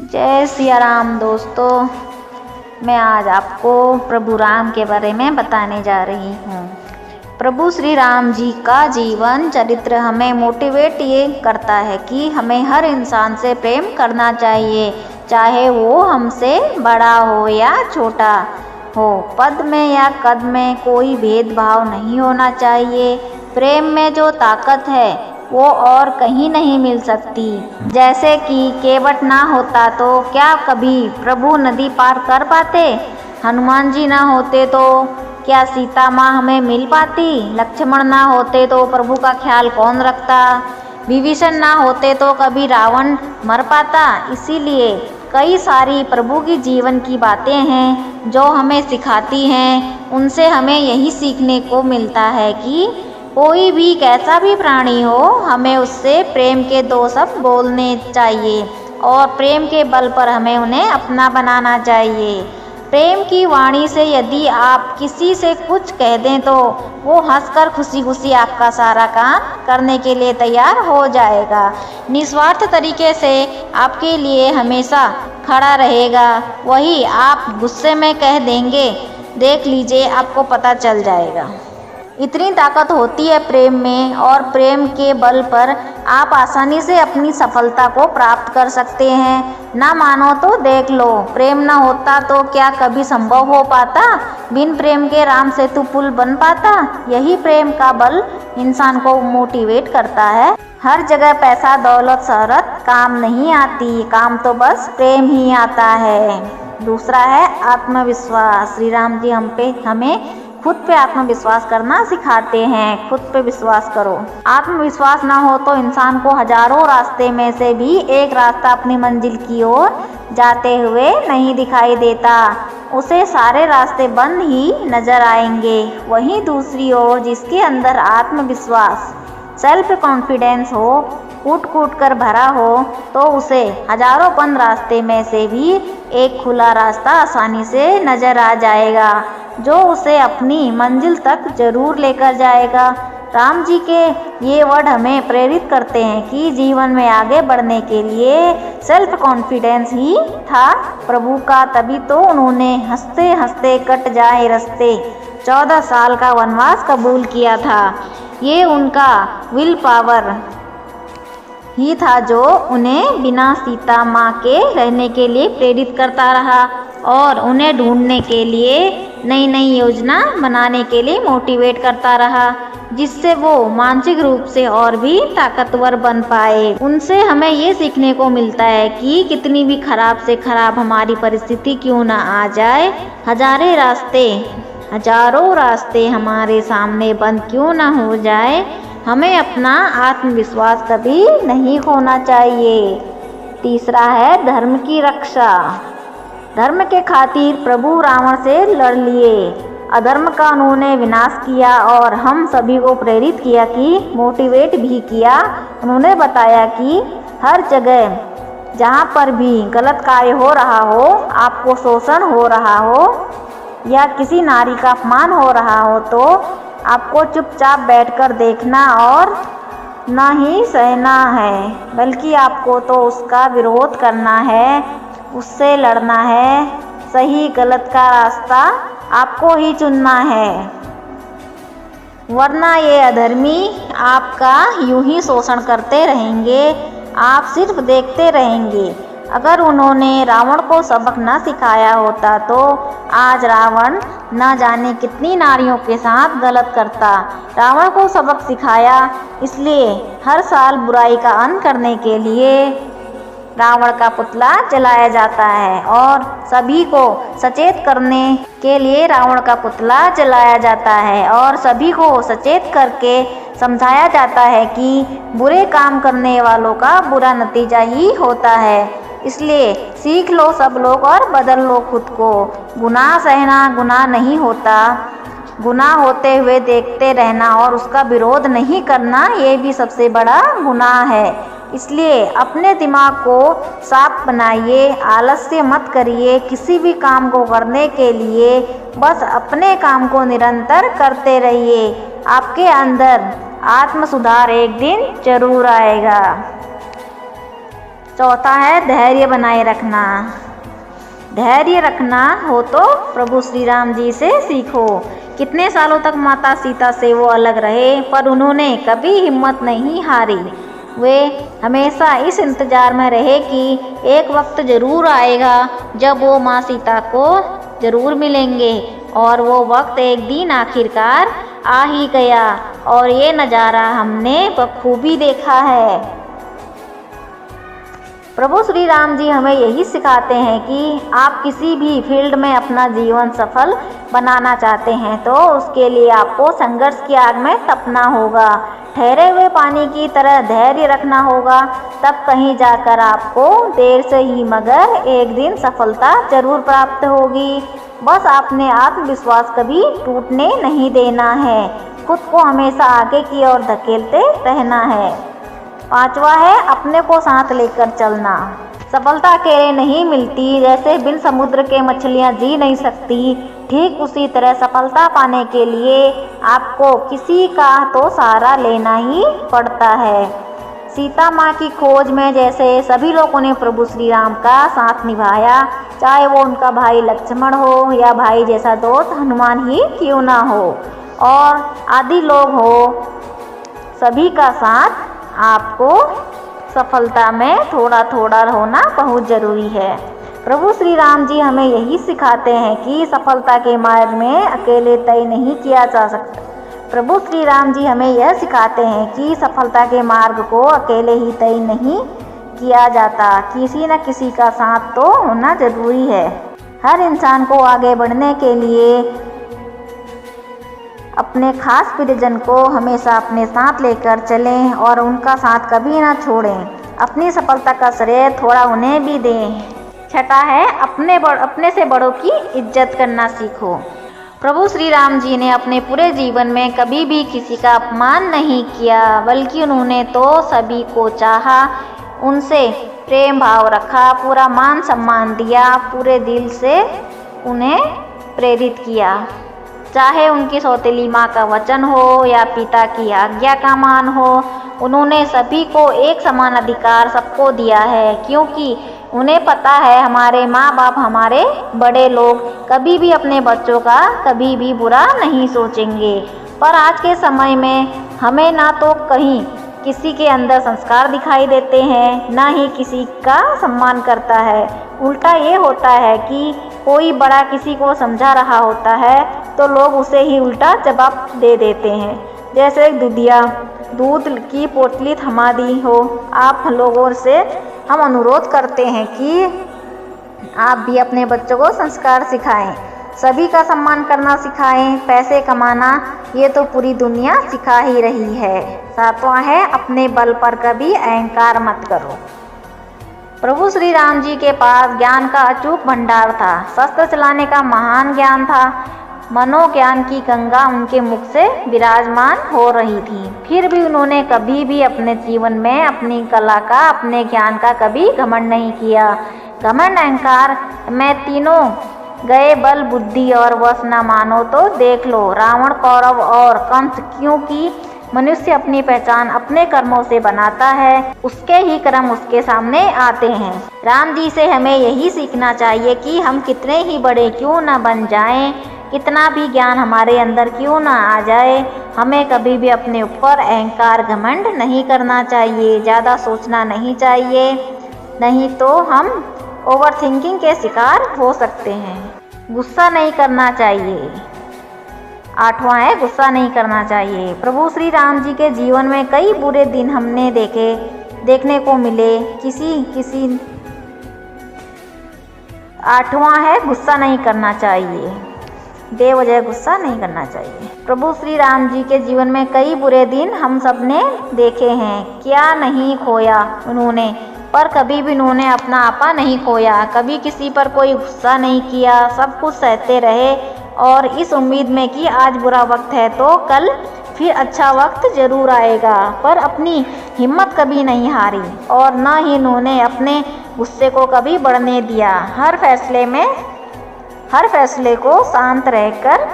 जय सिया राम दोस्तों, मैं आज आपको प्रभु राम के बारे में बताने जा रही हूँ। प्रभु श्री राम जी का जीवन चरित्र हमें मोटिवेट ये करता है कि हमें हर इंसान से प्रेम करना चाहिए, चाहे वो हमसे बड़ा हो या छोटा हो। पद में या कद में कोई भेदभाव नहीं होना चाहिए। प्रेम में जो ताकत है वो और कहीं नहीं मिल सकती। जैसे कि केवट ना होता तो क्या कभी प्रभु नदी पार कर पाते? हनुमान जी ना होते तो क्या सीता माँ हमें मिल पाती? लक्ष्मण ना होते तो प्रभु का ख्याल कौन रखता? विभीषण ना होते तो कभी रावण मर पाता? इसीलिए कई सारी प्रभु की जीवन की बातें हैं जो हमें सिखाती हैं। उनसे हमें यही सीखने को मिलता है कि कोई भी कैसा भी प्राणी हो, हमें उससे प्रेम के दो शब्द बोलने चाहिए और प्रेम के बल पर हमें उन्हें अपना बनाना चाहिए। प्रेम की वाणी से यदि आप किसी से कुछ कह दें तो वो हंसकर खुशी खुशी आपका सारा काम करने के लिए तैयार हो जाएगा। निस्वार्थ तरीके से आपके लिए हमेशा खड़ा रहेगा। वही आप गुस्से में कह देंगे, देख लीजिए आपको पता चल जाएगा। इतनी ताकत होती है प्रेम में, और प्रेम के बल पर आप आसानी से अपनी सफलता को प्राप्त कर सकते हैं। ना मानो तो देख लो, प्रेम न होता तो क्या कभी संभव हो पाता? बिन प्रेम के राम सेतु पुल बन पाता? यही प्रेम का बल इंसान को मोटिवेट करता है। हर जगह पैसा दौलत शोहरत काम नहीं आती, काम तो बस प्रेम ही आता है। दूसरा है आत्मविश्वास। श्री राम जी हमें खुद पे आत्मविश्वास करना सिखाते हैं। खुद पे विश्वास करो। आत्मविश्वास ना हो तो इंसान को हजारों रास्ते में से भी एक रास्ता अपनी मंजिल की ओर जाते हुए नहीं दिखाई देता। उसे सारे रास्ते बंद ही नजर आएंगे। वहीं दूसरी ओर जिसके अंदर आत्मविश्वास सेल्फ कॉन्फिडेंस हो, कूट कूट कर भरा हो, तो उसे हजारों बंद रास्ते में से भी एक खुला रास्ता आसानी से नजर आ जाएगा जो उसे अपनी मंजिल तक जरूर लेकर जाएगा। राम जी के ये वर्ड हमें प्रेरित करते हैं कि जीवन में आगे बढ़ने के लिए सेल्फ कॉन्फिडेंस ही था प्रभु का, तभी तो उन्होंने हंसते हंसते कट जाए रास्ते 14 साल का वनवास कबूल किया था। ये उनका विल पावर ही था जो उन्हें बिना सीता माँ के रहने के लिए प्रेरित करता रहा और उन्हें ढूंढने के लिए नई नई योजना बनाने के लिए मोटिवेट करता रहा, जिससे वो मानसिक रूप से और भी ताकतवर बन पाए। उनसे हमें ये सीखने को मिलता है कि कितनी भी खराब से खराब हमारी परिस्थिति क्यों ना आ जाए, हजारों रास्ते हमारे सामने बंद क्यों ना हो जाए, हमें अपना आत्मविश्वास कभी नहीं खोना चाहिए। तीसरा है धर्म की रक्षा। धर्म के खातिर प्रभु रावण से लड़ लिए, अधर्म का उन्होंने विनाश किया और हम सभी को प्रेरित किया कि मोटिवेट भी किया। उन्होंने बताया कि हर जगह जहाँ पर भी गलत कार्य हो रहा हो, आपको शोषण हो रहा हो या किसी नारी का अपमान हो रहा हो, तो आपको चुपचाप बैठकर देखना और ना ही सहना है, बल्कि आपको तो उसका विरोध करना है, उससे लड़ना है। सही गलत का रास्ता आपको ही चुनना है, वरना ये अधर्मी आपका यूं ही शोषण करते रहेंगे, आप सिर्फ देखते रहेंगे। अगर उन्होंने रावण को सबक न सिखाया होता तो आज रावण न जाने कितनी नारियों के साथ गलत करता। रावण को सबक सिखाया, इसलिए हर साल बुराई का अंत करने के लिए रावण का पुतला जलाया जाता है और सभी को सचेत करने के लिए रावण का पुतला जलाया जाता है और सभी को सचेत करके समझाया जाता है कि बुरे काम करने वालों का बुरा नतीजा ही होता है। इसलिए सीख लो सब लोग और बदल लो खुद को। गुनाह सहना गुनाह नहीं होता, गुनाह होते हुए देखते रहना और उसका विरोध नहीं करना, ये भी सबसे बड़ा गुनाह है। इसलिए अपने दिमाग को साफ बनाइए, आलस्य मत करिए किसी भी काम को करने के लिए, बस अपने काम को निरंतर करते रहिए। आपके अंदर आत्म सुधार एक दिन जरूर आएगा। चौथा है धैर्य बनाए रखना। धैर्य रखना हो तो प्रभु श्री राम जी से सीखो। कितने सालों तक माता सीता से वो अलग रहे, पर उन्होंने कभी हिम्मत नहीं हारी। वे हमेशा इस इंतजार में रहे कि एक वक्त जरूर आएगा जब वो माँ सीता को जरूर मिलेंगे, और वो वक्त एक दिन आखिरकार आ ही गया, और ये नज़ारा हमने बखूबी देखा है। प्रभु श्री राम जी हमें यही सिखाते हैं कि आप किसी भी फील्ड में अपना जीवन सफल बनाना चाहते हैं तो उसके लिए आपको संघर्ष की आग में तपना होगा, ठहरे हुए पानी की तरह धैर्य रखना होगा। तब कहीं जाकर आपको देर से ही मगर एक दिन सफलता जरूर प्राप्त होगी। बस आपने आत्मविश्वास कभी टूटने नहीं देना है, खुद को हमेशा आगे की ओर धकेलते रहना है। पांचवा है अपने को साथ लेकर चलना। सफलता अकेले नहीं मिलती, जैसे बिन समुद्र के मछलियां जी नहीं सकती, ठीक उसी तरह सफलता पाने के लिए आपको किसी का तो सहारा लेना ही पड़ता है। सीता माँ की खोज में जैसे सभी लोगों ने प्रभु श्री राम का साथ निभाया, चाहे वो उनका भाई लक्ष्मण हो या भाई जैसा दोस्त हनुमान ही क्यों ना हो, और आदि लोग हो, सभी का साथ आपको सफलता में थोड़ा थोड़ा होना बहुत ज़रूरी है। प्रभु श्री राम जी हमें यही सिखाते हैं कि सफलता के मार्ग में अकेले तय नहीं किया जा सकता। प्रभु श्री राम जी हमें यह सिखाते हैं कि सफलता के मार्ग को अकेले ही तय नहीं किया जाता, किसी न किसी का साथ तो होना ज़रूरी है। हर इंसान को आगे बढ़ने के लिए अपने खास प्रियजन को हमेशा अपने साथ लेकर चलें और उनका साथ कभी ना छोड़ें। अपनी सफलता का श्रेय थोड़ा उन्हें भी दें। छठा है अपने से बड़ों की इज्जत करना सीखो। प्रभु श्री राम जी ने अपने पूरे जीवन में कभी भी किसी का अपमान नहीं किया, बल्कि उन्होंने तो सभी को चाहा, उनसे प्रेम भाव रखा, पूरा मान सम्मान दिया, पूरे दिल से उन्हें प्रेरित किया। चाहे उनकी सौतेली माँ का वचन हो या पिता की आज्ञा का मान हो, उन्होंने सभी को एक समान अधिकार सबको दिया है, क्योंकि उन्हें पता है हमारे माँ बाप, हमारे बड़े लोग कभी भी अपने बच्चों का कभी भी बुरा नहीं सोचेंगे। पर आज के समय में हमें ना तो कहीं किसी के अंदर संस्कार दिखाई देते हैं, ना ही किसी का सम्मान करता है। उल्टा ये होता है कि कोई बड़ा किसी को समझा रहा होता है तो लोग उसे ही उल्टा जवाब दे देते हैं। जैसे दुधिया दूध की पोतली थमा दी हो। आप लोगों से हम अनुरोध करते हैं कि आप भी अपने बच्चों को संस्कार सिखाएं, सभी का सम्मान करना सिखाएं। पैसे कमाना ये तो पूरी दुनिया सिखा ही रही है। सातवां है अपने बल पर कभी अहंकार मत करो। प्रभु श्री राम जी के पास ज्ञान का अचूक भंडार था, शस्त्र चलाने का महान ज्ञान था, मनोज्ञान की गंगा उनके मुख से विराजमान हो रही थी। फिर भी उन्होंने कभी भी अपने जीवन में अपनी कला का, अपने ज्ञान का कभी घमंड नहीं किया। घमंड अहंकार में तीनों गए बल बुद्धि और वश न मानो तो देख लो रावण, कौरव और कंस, क्योंकि मनुष्य अपनी पहचान अपने कर्मों से बनाता है, उसके ही कर्म उसके सामने आते हैं। राम जी से हमें यही सीखना चाहिए कि हम कितने ही बड़े क्यों न बन जाएं, कितना भी ज्ञान हमारे अंदर क्यों ना आ जाए, हमें कभी भी अपने ऊपर अहंकार घमंड नहीं करना चाहिए, ज़्यादा सोचना नहीं चाहिए, नहीं तो हम ओवर थिंकिंग के शिकार हो सकते हैं। गुस्सा नहीं करना चाहिए। आठवां है गुस्सा नहीं करना चाहिए। प्रभु श्री राम जी के जीवन में कई बुरे दिन हमने देखने को मिले। आठवां है गुस्सा नहीं करना चाहिए, बेवजह गुस्सा नहीं करना चाहिए। प्रभु श्री राम जी के जीवन में कई बुरे दिन हम सब ने देखे हैं। क्या नहीं खोया उन्होंने, पर कभी भी उन्होंने अपना आपा नहीं खोया, कभी किसी पर कोई गुस्सा नहीं किया, सब कुछ सहते रहे और इस उम्मीद में कि आज बुरा वक्त है तो कल फिर अच्छा वक्त जरूर आएगा। पर अपनी हिम्मत कभी नहीं हारी और न ही उन्होंने अपने गुस्से को कभी बढ़ने दिया। हर फैसले को शांत रहकर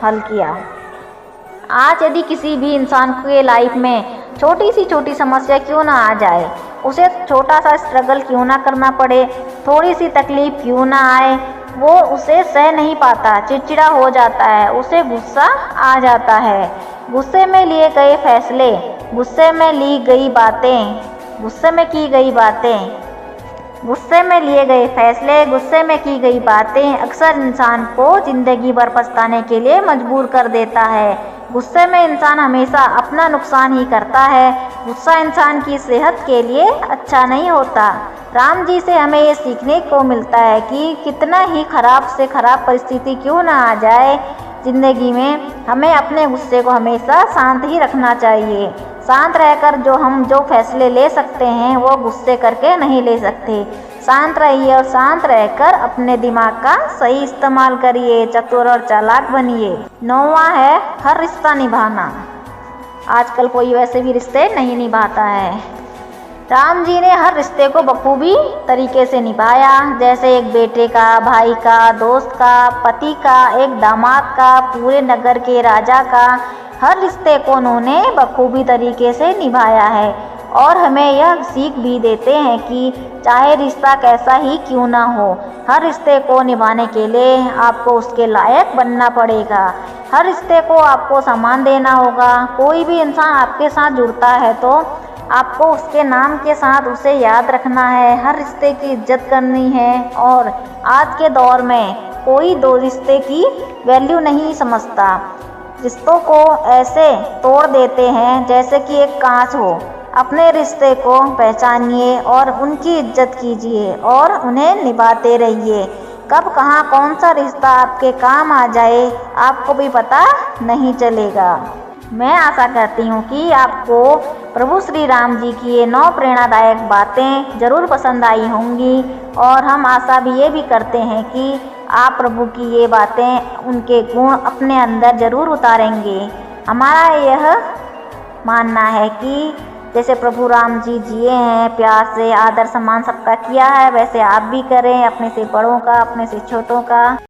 हल किया। आज यदि किसी भी इंसान के लाइफ में छोटी सी समस्या क्यों ना आ जाए, उसे छोटा सा स्ट्रगल क्यों ना करना पड़े, थोड़ी सी तकलीफ क्यों ना आए, वो उसे सह नहीं पाता, चिड़चिड़ा हो जाता है, उसे गुस्सा आ जाता है। गुस्से में लिए गए फैसले, गुस्से में ली गई बातें, गुस्से में की गई बातें, गुस्से में लिए गए फैसले, गुस्से में की गई बातें अक्सर इंसान को ज़िंदगी भर पछताने के लिए मजबूर कर देता है। गुस्से में इंसान हमेशा अपना नुकसान ही करता है। गुस्सा इंसान की सेहत के लिए अच्छा नहीं होता। राम जी से हमें ये सीखने को मिलता है कि कितना ही खराब से खराब परिस्थिति क्यों ना आ जाए ज़िंदगी में, हमें अपने गुस्से को हमेशा शांत ही रखना चाहिए। शांत रहकर जो फैसले ले सकते हैं वो गुस्से करके नहीं ले सकते। शांत रहिए और शांत रहकर अपने दिमाग का सही इस्तेमाल करिए, चतुर और चालाक बनिए। 9वां है हर रिश्ता निभाना। आजकल कोई वैसे भी रिश्ते नहीं निभाता है। राम जी ने हर रिश्ते को बखूबी तरीके से निभाया, जैसे एक बेटे का, भाई का, दोस्त का, पति का, एक दामाद का, पूरे नगर के राजा का। हर रिश्ते को उन्होंने बखूबी तरीके से निभाया है और हमें यह सीख भी देते हैं कि चाहे रिश्ता कैसा ही क्यों ना हो, हर रिश्ते को निभाने के लिए आपको उसके लायक बनना पड़ेगा। हर रिश्ते को आपको सम्मान देना होगा। कोई भी इंसान आपके साथ जुड़ता है तो आपको उसके नाम के साथ उसे याद रखना है, हर रिश्ते की इज्जत करनी है। और आज के दौर में कोई दो रिश्ते की वैल्यू नहीं समझता, रिश्तों को ऐसे तोड़ देते हैं जैसे कि एक कांच हो। अपने रिश्ते को पहचानिए और उनकी इज्जत कीजिए और उन्हें निभाते रहिए। कब कहाँ कौन सा रिश्ता आपके काम आ जाए आपको भी पता नहीं चलेगा। मैं आशा करती हूँ कि आपको प्रभु श्री राम जी की ये 9 प्रेरणादायक बातें ज़रूर पसंद आई होंगी और हम आशा भी ये भी करते हैं कि आप प्रभु की ये बातें, उनके गुण अपने अंदर ज़रूर उतारेंगे। हमारा यह मानना है कि जैसे प्रभु राम जी जिए हैं, प्यार से आदर सम्मान सबका किया है, वैसे आप भी करें, अपने से बड़ों का, अपने से छोटों का।